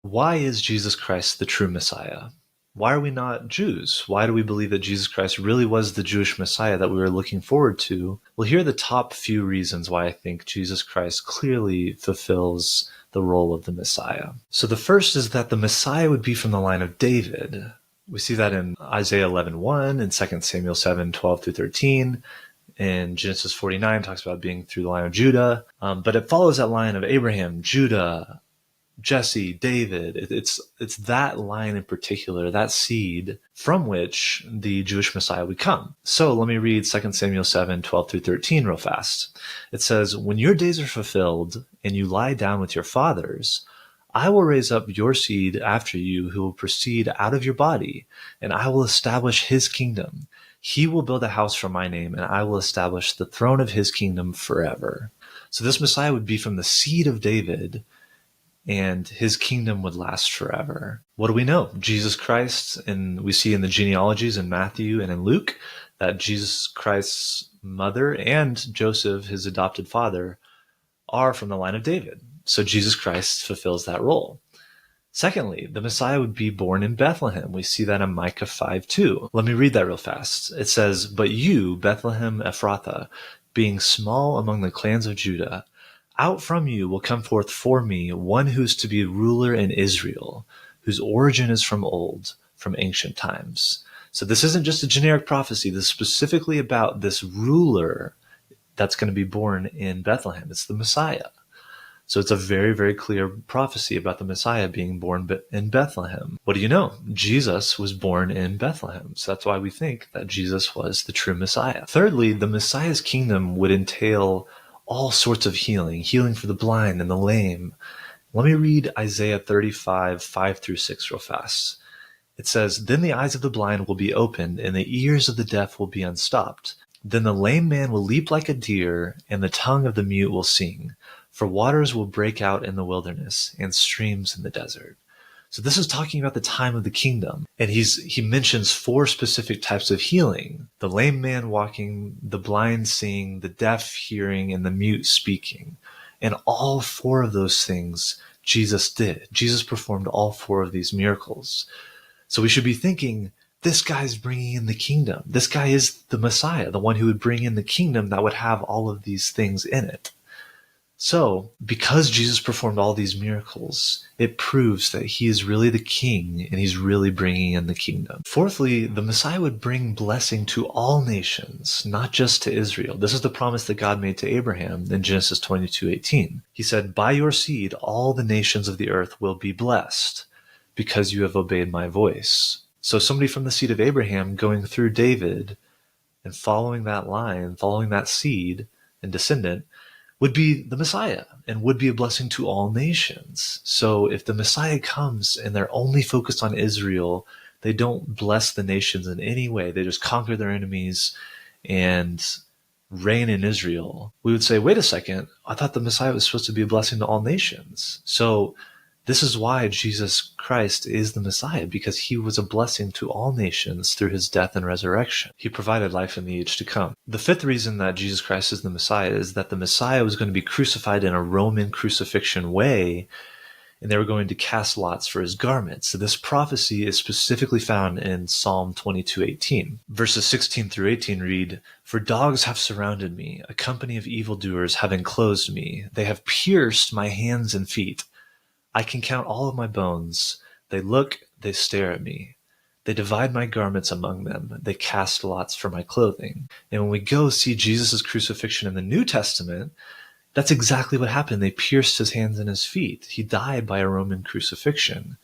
Why is Jesus Christ the true Messiah? Why are we not Jews? Why do we believe that Jesus Christ really was the Jewish Messiah that we were looking forward to? Well, here are the top few reasons why I think Jesus Christ clearly fulfills the role of the Messiah. So the first is that the Messiah would be from the line of David. We see that in Isaiah 11:1, in 2 Samuel 7:12-13. In Genesis 49, talks about being through the line of Judah. But it follows that line of Abraham, Judah, Jesse, David. It's that line in particular, that seed from which the Jewish Messiah would come. So let me read 2 Samuel 7:12-13 real fast. It says, "When your days are fulfilled and you lie down with your fathers, I will raise up your seed after you who will proceed out of your body, and I will establish his kingdom. He will build a house for my name, and I will establish the throne of his kingdom forever." So this Messiah would be from the seed of David, and his kingdom would last forever. What do we know? Jesus Christ, and we see in the genealogies in Matthew and in Luke that Jesus Christ's mother and Joseph, his adopted father, are from the line of David. So Jesus Christ fulfills that role. Secondly, the Messiah would be born in Bethlehem. We see that in Micah 5:2. Let me read that real fast. It says, "But you, Bethlehem Ephrathah, being small among the clans of Judah, out from you will come forth for me one who's to be ruler in Israel, whose origin is from old, from ancient times." So this isn't just a generic prophecy. This is specifically about this ruler that's going to be born in Bethlehem. It's the Messiah. So it's a very, very clear prophecy about the Messiah being born in Bethlehem. What do you know? Jesus was born in Bethlehem. So that's why we think that Jesus was the true Messiah. Thirdly, the Messiah's kingdom would entail all sorts of healing for the blind and the lame. Let me read Isaiah 35:5-6 real fast. It says, "Then the eyes of the blind will be opened, and the ears of the deaf will be unstopped. Then the lame man will leap like a deer, and the tongue of the mute will sing. For waters will break out in the wilderness, and streams in the desert." So this is talking about the time of the kingdom. And he mentions 4 specific types of healing: the lame man walking, the blind seeing, the deaf hearing, and the mute speaking. And all 4 of those things Jesus did. Jesus performed all 4 of these miracles. So we should be thinking, this guy's bringing in the kingdom. This guy is the Messiah, the one who would bring in the kingdom that would have all of these things in it. So, because Jesus performed all these miracles, it proves that he is really the king and he's really bringing in the kingdom. Fourthly, the Messiah would bring blessing to all nations, not just to Israel. This is the promise that God made to Abraham in Genesis 22:18. He said, "By your seed, all the nations of the earth will be blessed because you have obeyed my voice." So somebody from the seed of Abraham going through David and following that line, following that seed and descendant, would be the Messiah and would be a blessing to all nations. So if the Messiah comes and they're only focused on Israel, they don't bless the nations in any way. They just conquer their enemies and reign in Israel. We would say, wait a second, I thought the Messiah was supposed to be a blessing to all nations. So this is why Jesus Christ is the Messiah, because he was a blessing to all nations through his death and resurrection. He provided life in the age to come. The 5th reason that Jesus Christ is the Messiah is that the Messiah was going to be crucified in a Roman crucifixion way, and they were going to cast lots for his garments. So this prophecy is specifically found in Psalm 22:18. Verses 16-18 read, "For dogs have surrounded me, a company of evildoers have enclosed me. They have pierced my hands and feet. I can count all of my bones. They look, they stare at me. They divide my garments among them. They cast lots for my clothing." And when we go see Jesus' crucifixion in the New Testament, that's exactly what happened. They pierced his hands and his feet. He died by a Roman crucifixion.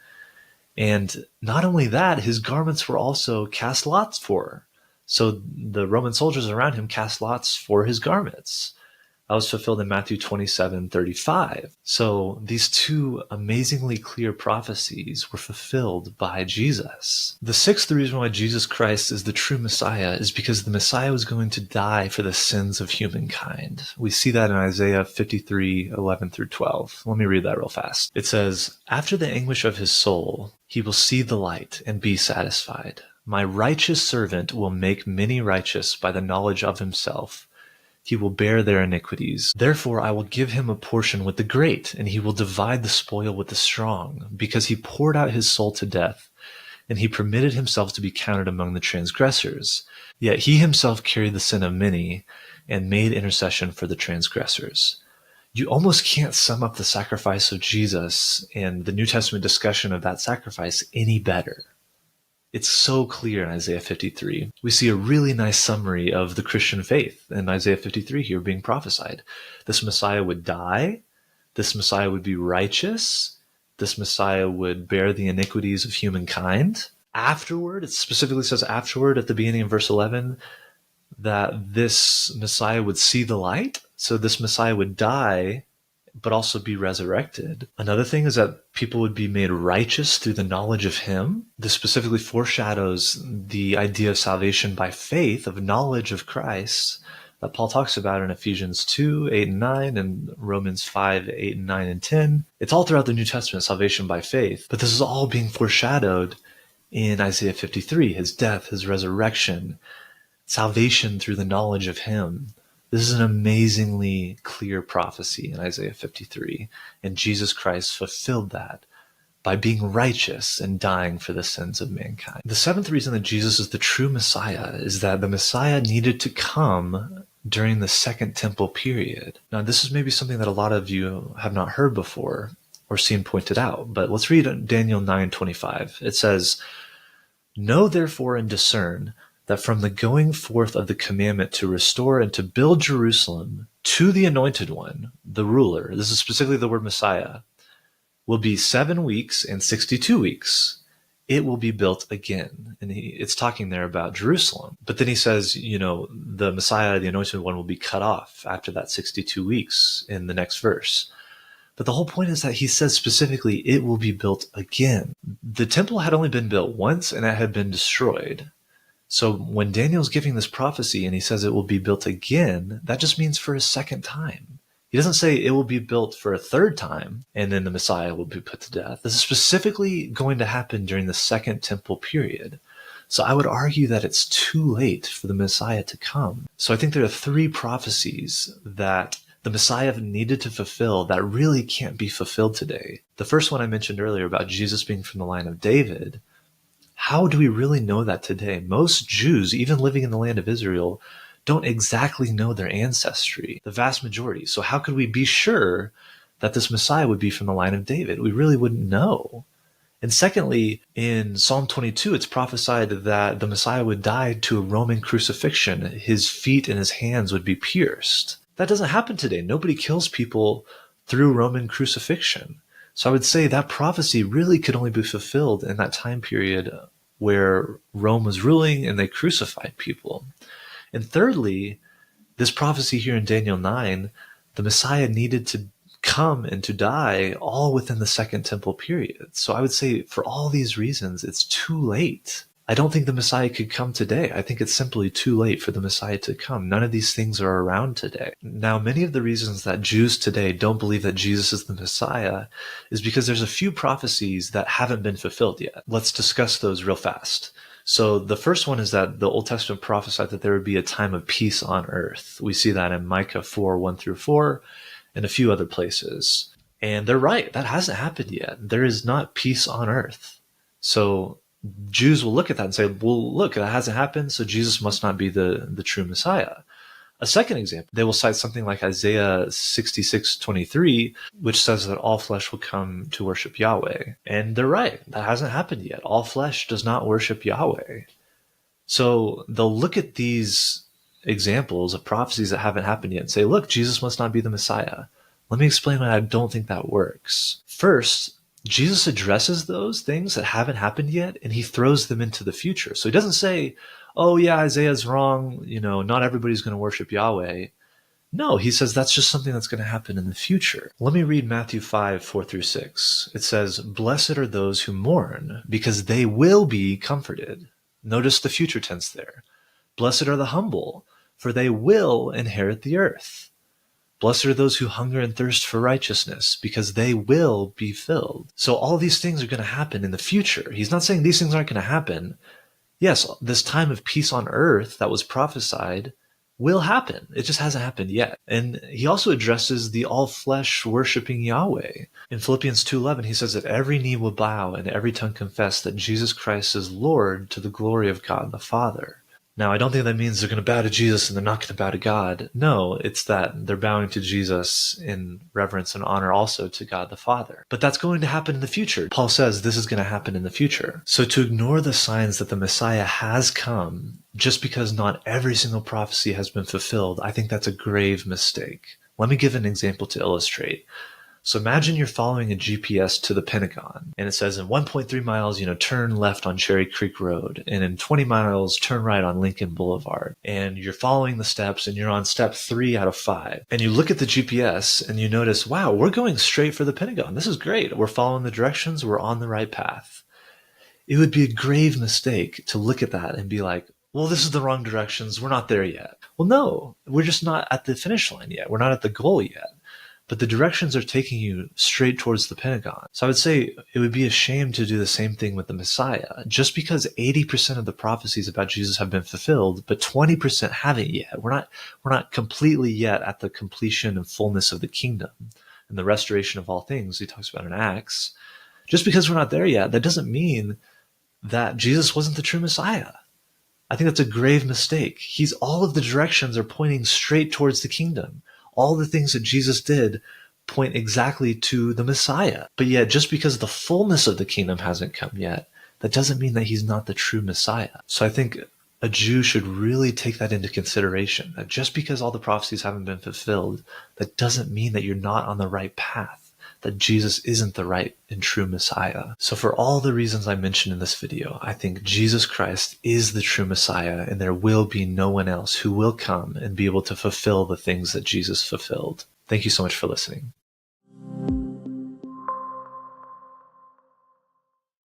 And not only that, his garments were also cast lots for. So the Roman soldiers around him cast lots for his garments. That was fulfilled in Matthew 27:35. So these 2 amazingly clear prophecies were fulfilled by Jesus. The 6th reason why Jesus Christ is the true Messiah is because the Messiah was going to die for the sins of humankind. We see that in Isaiah 53:11-12. Let me read that real fast. It says, "After the anguish of his soul, he will see the light and be satisfied. My righteous servant will make many righteous by the knowledge of himself. He will bear their iniquities. Therefore I will give him a portion with the great, and he will divide the spoil with the strong, because he poured out his soul to death, and he permitted himself to be counted among the transgressors. Yet he himself carried the sin of many, and made intercession for the transgressors. You almost can't sum up the sacrifice of Jesus and the New Testament discussion of that sacrifice any better. It's so clear in Isaiah 53. We see a really nice summary of the Christian faith in Isaiah 53 here being prophesied. This Messiah would die. This Messiah would be righteous. This Messiah would bear the iniquities of humankind. Afterward, it specifically says afterward at the beginning of verse 11 that this Messiah would see the light. So this Messiah would die, but also be resurrected. Another thing is that people would be made righteous through the knowledge of him. This specifically foreshadows the idea of salvation by faith, of knowledge of Christ, that Paul talks about in Ephesians 2, 8 and 9, and Romans 5, 8 and 9 and 10. It's all throughout the New Testament, salvation by faith. But this is all being foreshadowed in Isaiah 53, his death, his resurrection, salvation through the knowledge of him. This is an amazingly clear prophecy in Isaiah 53, and Jesus Christ fulfilled that by being righteous and dying for the sins of mankind. The seventh reason that Jesus is the true Messiah is that the Messiah needed to come during the Second Temple period. Now, this is maybe something that a lot of you have not heard before or seen pointed out, but let's read Daniel 9:25. It says, "Know therefore and discern that from the going forth of the commandment to restore and to build Jerusalem to the Anointed One, the ruler," this is specifically the word Messiah, "will be 7 weeks and 62 weeks. It will be built again." And it's talking there about Jerusalem. But then he says, the Messiah, the Anointed One, will be cut off after that 62 weeks in the next verse. But the whole point is that he says specifically, it will be built again. The temple had only been built once and it had been destroyed. So when Daniel's giving this prophecy and he says it will be built again, that just means for a second time. He doesn't say it will be built for a third time and then the Messiah will be put to death. This is specifically going to happen during the Second Temple period. So I would argue that it's too late for the Messiah to come. So I think there are 3 prophecies that the Messiah needed to fulfill that really can't be fulfilled today. The first one I mentioned earlier about Jesus being from the line of David. How do we really know that today? Most Jews, even living in the land of Israel, don't exactly know their ancestry, the vast majority. So how could we be sure that this Messiah would be from the line of David? We really wouldn't know. And secondly, in Psalm 22, it's prophesied that the Messiah would die to a Roman crucifixion. His feet and his hands would be pierced. That doesn't happen today. Nobody kills people through Roman crucifixion. So I would say that prophecy really could only be fulfilled in that time period where Rome was ruling and they crucified people. And thirdly, this prophecy here in Daniel 9, the Messiah needed to come and to die all within the Second Temple period. So I would say for all these reasons, it's too late. I don't think the Messiah could come today. I think it's simply too late for the Messiah to come. None of these things are around today. Now, many of the reasons that Jews today don't believe that Jesus is the Messiah is because there's a few prophecies that haven't been fulfilled yet. Let's discuss those real fast. So the first one is that the Old Testament prophesied that there would be a time of peace on earth. We see that in Micah 4, 1-4, and a few other places. And they're right. That hasn't happened yet. There is not peace on earth. So Jews will look at that and say, well, look, that hasn't happened, so Jesus must not be the true Messiah. A second example, they will cite something like Isaiah 66:23, which says that all flesh will come to worship Yahweh. And they're right. That hasn't happened yet. All flesh does not worship Yahweh. So they'll look at these examples of prophecies that haven't happened yet and say, look, Jesus must not be the Messiah. Let me explain why I don't think that works. First, Jesus addresses those things that haven't happened yet, and he throws them into the future. So he doesn't say, oh yeah, Isaiah's wrong, not everybody's going to worship Yahweh. No, he says that's just something that's going to happen in the future. Let me read Matthew 5, 4-6. It says, "Blessed are those who mourn, because they will be comforted." Notice the future tense there. "Blessed are the humble, for they will inherit the earth. Blessed are those who hunger and thirst for righteousness, because they will be filled." So all these things are going to happen in the future. He's not saying these things aren't going to happen. Yes, this time of peace on earth that was prophesied will happen. It just hasn't happened yet. And he also addresses the all-flesh worshiping Yahweh. In Philippians 2:11, he says that every knee will bow and every tongue confess that Jesus Christ is Lord to the glory of God the Father. Now, I don't think that means they're going to bow to Jesus and they're not going to bow to God. No, it's that they're bowing to Jesus in reverence and honor also to God the Father. But that's going to happen in the future. Paul says this is going to happen in the future. So to ignore the signs that the Messiah has come just because not every single prophecy has been fulfilled, I think that's a grave mistake. Let me give an example to illustrate. So imagine you're following a GPS to the Pentagon, and it says in 1.3 miles, turn left on Cherry Creek Road, and in 20 miles, turn right on Lincoln Boulevard. And you're following the steps, and you're on step 3 out of 5. And you look at the GPS, and you notice, wow, we're going straight for the Pentagon. This is great. We're following the directions. We're on the right path. It would be a grave mistake to look at that and be like, well, this is the wrong directions. We're not there yet. Well, no, we're just not at the finish line yet. We're not at the goal yet. But the directions are taking you straight towards the Pentagon. So I would say it would be a shame to do the same thing with the Messiah. Just because 80% of the prophecies about Jesus have been fulfilled, but 20% haven't yet. We're not completely yet at the completion and fullness of the kingdom and the restoration of all things he talks about in Acts. Just because we're not there yet, that doesn't mean that Jesus wasn't the true Messiah. I think that's a grave mistake. All of the directions are pointing straight towards the kingdom. All the things that Jesus did point exactly to the Messiah. But yet, just because the fullness of the kingdom hasn't come yet, that doesn't mean that he's not the true Messiah. So I think a Jew should really take that into consideration, that just because all the prophecies haven't been fulfilled, that doesn't mean that you're not on the right path, that Jesus isn't the right and true Messiah. So for all the reasons I mentioned in this video, I think Jesus Christ is the true Messiah, and there will be no one else who will come and be able to fulfill the things that Jesus fulfilled. Thank you so much for listening.